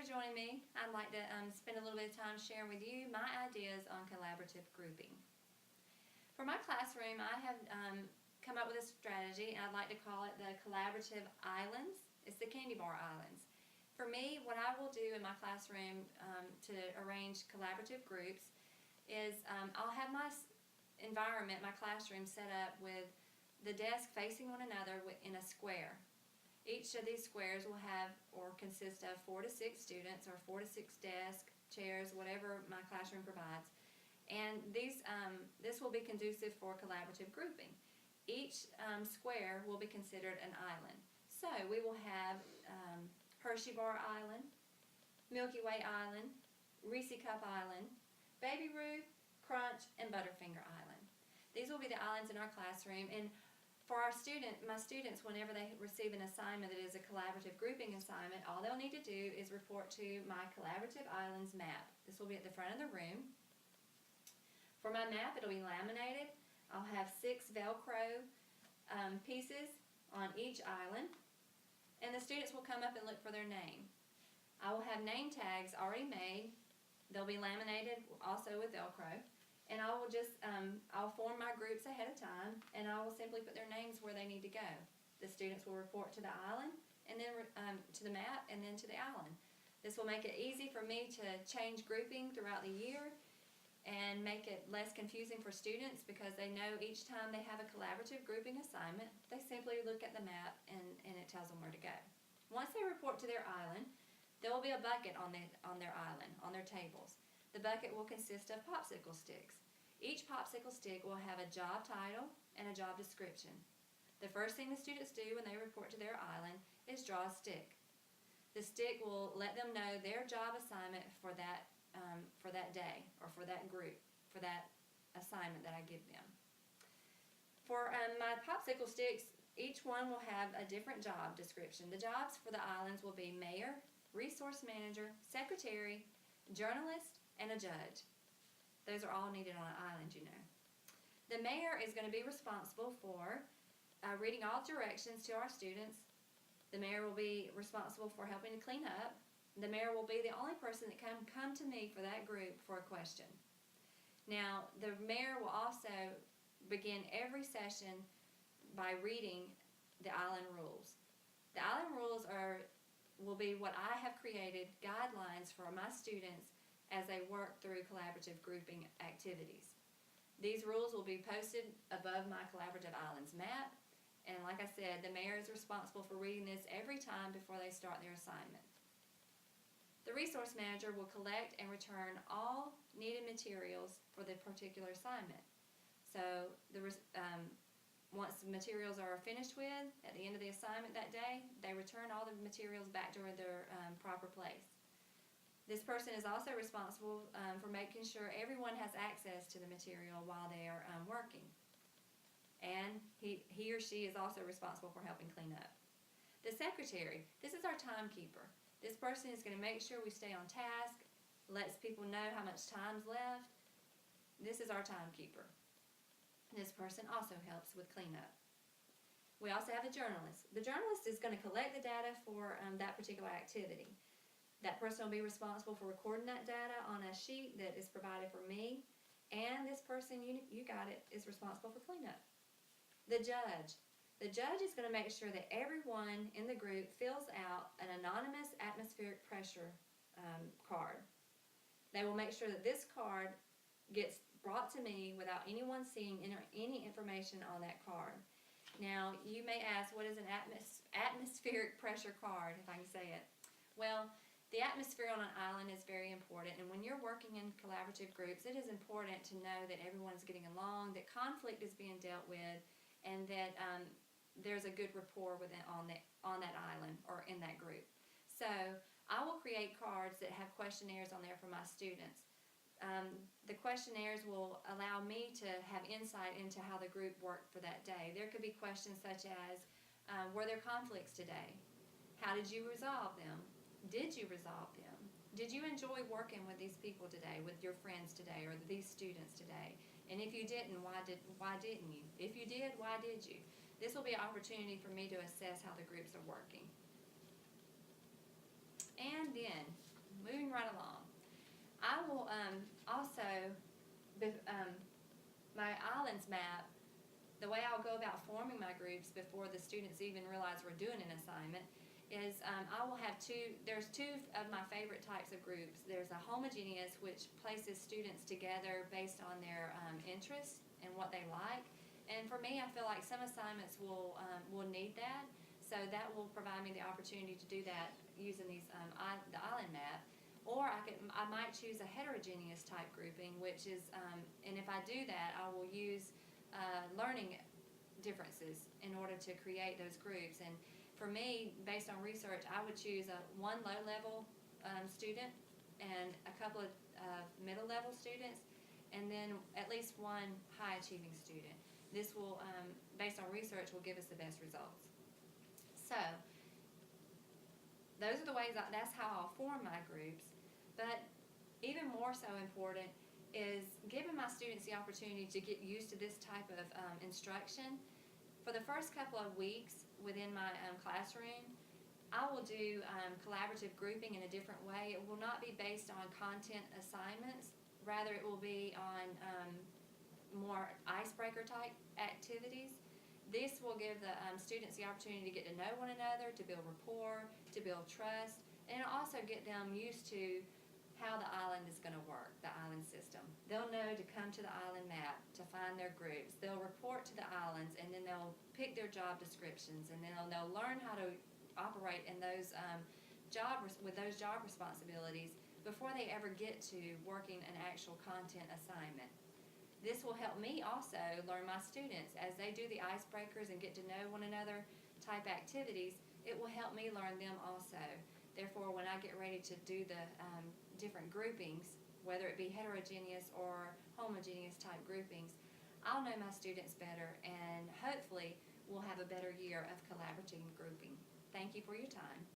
for joining me. I'd like to spend a little bit of time sharing with you my ideas on collaborative grouping. For my classroom, I have come up with a strategy, and I'd like to call it the collaborative islands. It's the candy bar islands. For me, what I will do in my classroom to arrange collaborative groups is I'll have my environment, my classroom, set up with the desk facing one another in a square. Each of these squares will have or consist of 4 to 6 students, or 4 to 6 desks, chairs, whatever my classroom provides. And this will be conducive for collaborative grouping. Each square will be considered an island. So we will have Hershey Bar Island, Milky Way Island, Reese Cup Island, Baby Ruth, Crunch, and Butterfinger Island. These will be the islands in our classroom, and for my students, whenever they receive an assignment that is a collaborative grouping assignment, all they'll need to do is report to my Collaborative Islands map. This will be at the front of the room. For my map, it'll be laminated. I'll have 6 Velcro pieces on each island, and the students will come up and look for their name. I will have name tags already made. They'll be laminated also with Velcro. And I will just, I'll form my groups ahead of time, and I will simply put their names where they need to go. The students will report to the island, and then to the map, and then to the island. This will make it easy for me to change grouping throughout the year and make it less confusing for students, because they know each time they have a collaborative grouping assignment, they simply look at the map and it tells them where to go. Once they report to their island, there will be a bucket on their island, on their tables. The bucket will consist of popsicle sticks. Each popsicle stick will have a job title and a job description. The first thing the students do when they report to their island is draw a stick. The stick will let them know their job assignment for that day, or for that group, for that assignment that I give them. For my popsicle sticks, each one will have a different job description. The jobs for the islands will be mayor, resource manager, secretary, journalist, and a judge. Those are all needed on an island, you know. The mayor is going to be responsible for reading all directions to our students. The mayor will be responsible for helping to clean up. The mayor will be the only person that can come to me for that group for a question. Now, the mayor will also begin every session by reading the island rules. The island rules will be what I have created, guidelines for my students as they work through collaborative grouping activities. These rules will be posted above my Collaborative Islands map, and like I said, the mayor is responsible for reading this every time before they start their assignment. The resource manager will collect and return all needed materials for the particular assignment. So once the materials are finished with, at the end of the assignment that day, they return all the materials back to their proper place. This person is also responsible for making sure everyone has access to the material while they are working. And he or she is also responsible for helping clean up. The secretary, this is our timekeeper. This person is going to make sure we stay on task, lets people know how much time's left. This is our timekeeper. This person also helps with cleanup. We also have a journalist. The journalist is going to collect the data for that particular activity. That person will be responsible for recording that data on a sheet that is provided for me, and this person, you got it, is responsible for cleanup. The judge. The judge is going to make sure that everyone in the group fills out an anonymous atmospheric pressure card. They will make sure that this card gets brought to me without anyone seeing any information on that card. Now, you may ask, what is an atmospheric pressure card, if I can say it? Well, the atmosphere on an island is very important, and when you're working in collaborative groups, it is important to know that everyone's getting along, that conflict is being dealt with, and that there's a good rapport on that island or in that group. So I will create cards that have questionnaires on there for my students. The questionnaires will allow me to have insight into how the group worked for that day. There could be questions such as, were there conflicts today? How did you resolve them? Did you resolve them? Did you enjoy working with these people today, with your friends today, or these students today? And if you didn't, why didn't you? If you did, why did you? This will be an opportunity for me to assess how the groups are working. And then right along. I will also, my islands map, the way I'll go about forming my groups before the students even realize we're doing an assignment is I will have there's two of my favorite types of groups. There's a homogeneous, which places students together based on their interests and what they like. And for me, I feel like some assignments will need that. So that will provide me the opportunity to do that using the island map. Or I might choose a heterogeneous type grouping, which is, and if I do that, I will use learning differences in order to create those groups. And for me, based on research, I would choose one low-level student and a couple of middle-level students, and then at least one high-achieving student. This will, based on research, will give us the best results. So those are the ways, that's how I'll form my groups. But even more so important is giving my students the opportunity to get used to this type of instruction. For the first couple of weeks within my classroom, I will do collaborative grouping in a different way. It will not be based on content assignments. Rather, it will be on more icebreaker type activities. This will give the students the opportunity to get to know one another, to build rapport, to build trust, and it'll also get them used to how the island is going to work, the island system. They'll know to come to the island map to find their groups. They'll report to the islands, and then they'll pick their job descriptions, and then they'll learn how to operate in those with those job responsibilities before they ever get to working an actual content assignment. This will help me also learn my students as they do the icebreakers and get to know one another type activities. It will help me learn them also. Therefore, when I get ready to do the different groupings, whether it be heterogeneous or homogeneous type groupings, I'll know my students better, and hopefully we'll have a better year of collaborative grouping. Thank you for your time.